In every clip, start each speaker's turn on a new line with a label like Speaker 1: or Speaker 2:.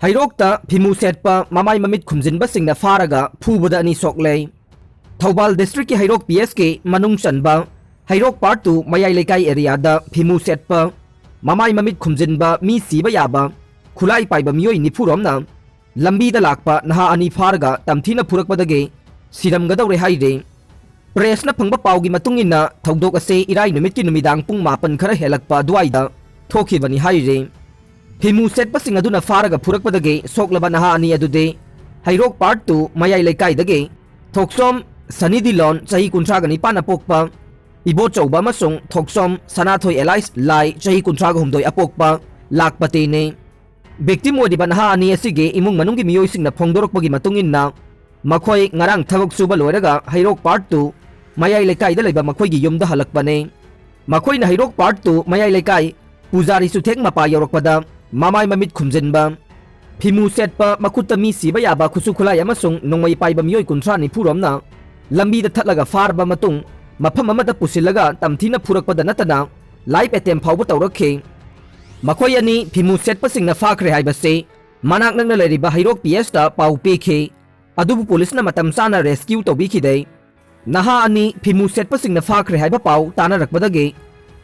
Speaker 1: Hairokta Phimu Setpa Mamai Mamit Khumjinbasingna faraga phubada ani soklei Thoubal district ki Hairok PSK manung chanba Hairok part 2 mayai lekai area da Phimu Setpa Mamai Mamit Khumjinba mi siba yaba khulai paiba miyoi nifuromna lambi da lakpa naha ani faraga tamthina phurakpadage siramgadawre haire press na phangba pawgi matungina thodok ase irai numit ki numidang pung 9 khara helakpa duaida thokibani haire Phimu Setpa sing aduna faraga phurakpadage soklaba naha ani adude Hairok part 2 mayai lekai dage thoksom Sanidilon chahi 39 apokpa Ibo chauba masung thoksom Sanathoi Elias Lai chahi 36 apokpa lakpate ne victim odiba naha ani asige imung manunggi miyoi singna phongdorokpagi matungin na makhoi ngarang thabak suba loiraga Hairok part 2 mayai lekai da leiba makhoi gi yumda halakpane makhoi na Hairok part 2 mayai lekai pujari su thek mapa yorokpada Mamai Mamit Khumjinba Phimu Setpa makutta mi siba yaba khusu khulai amasung nongmai paiba miyoi 30 phuromna lambi da thatlaga farba matung mafam amada pusilaga tamthina phurakpada natana live attempt phawba tawrakhe makhoi ani Phimu Setpa singna fakhre haibase manak nangna leriba Hairok PS ta pau pekhe adubu police na matam sana rescue tawbikhidei naha ani Phimu Setpa singna fakhre haiba pau tana rakpadage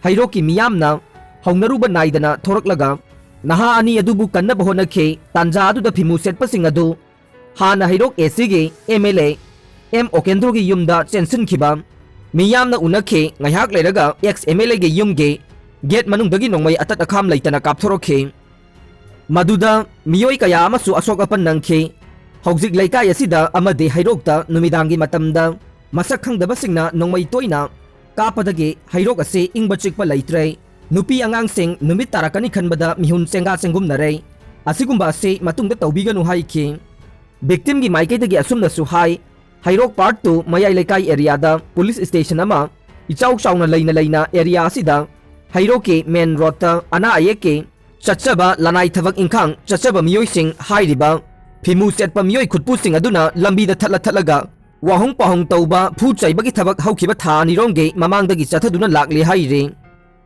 Speaker 1: Hairok ki miyamna hongnaruba naidana thoraklaga naha ani adubu kanna bahonakhe tanja adu da Phimu Setpa sing adu hana Hairok SG MLA M Okendro gi yumda chensin khiba miyamna unakhe ngaihak leiraga ex MLA gi yumge gate manung dagi nongmai atat akham leitana kapthorokhe maduda miyoi kaya amasu asok apan nangkhe hojik leikai asida amade Hairok ta numidangi matamda masak khangdaba singna nongmai toina kapadage Hairok ase ingba chikpa leitre nupi angang sing numit tarakani khanbada mihun senga sengum narei asigumba ase matungda tawbiganu haikhe victim gi maikaidagi asumna su hai Hairok part 2 mayai lekai area da police station ama ichau chauna leina area asida Hairok ke main road ta ana ayeke chachaba lanai thavak ingkhang chachaba miyoi sing hairiba Phimu Setpa miyoi khutpu sing aduna lambi da thalaga wahong pahong tauba phu chaibagi thavak haukiba tha nirongge mamangdagi chathaduna lakle haire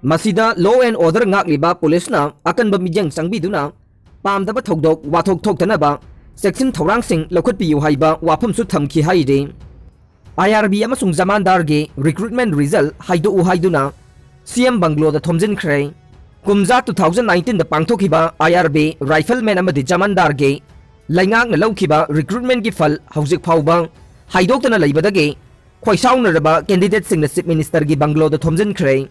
Speaker 1: masida law and order ngakliba police na akanba mijang sangbiduna pamdaba thodok wathok thoktanaba section thorang sing lokhatpiyu haiba wafam su thamki haire IRB amasung zamandar ge recruitment result haido u haiduna CM Banglo da thomjin khre kumza 2019 da pangthokiba IRB rifleman amadi zamandar ge laingak na lawkiba recruitment gi fal hojik phawba haidoktana leibadage khoisaunaraba candidate sing na chief minister gi Banglo da thomjin khre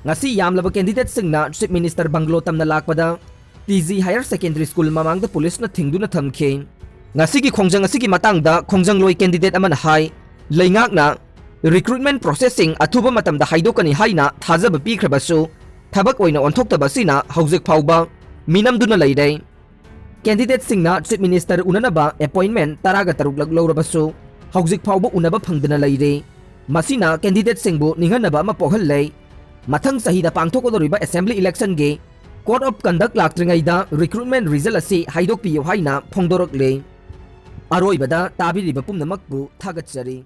Speaker 1: ngasi yamlaba candidate sing na chief minister Banglo tamna lakpada TG Higher Secondary School mamang da police na thingduna thamkhe ngasi gi khongjang asi gi matang da khongjang loi candidate amana hai leingak na recruitment processing athuba matam da haidokani haina thajaba pikhabasu thabak oina onthokta basina hojik phawba minamduna leidai candidate sing na chief minister unanaba appointment taraga taruk lag lawrabasu hojik phawba unaba phangdana leire masina candidate singbu ninghanaba ma pohal lei mathang sahida pangthokodoriba assembly election ge code of conduct laktringaida recruitment result asi haidok piyo haina phongdorok le aroibada tabiriba pumnamakbu thagatchari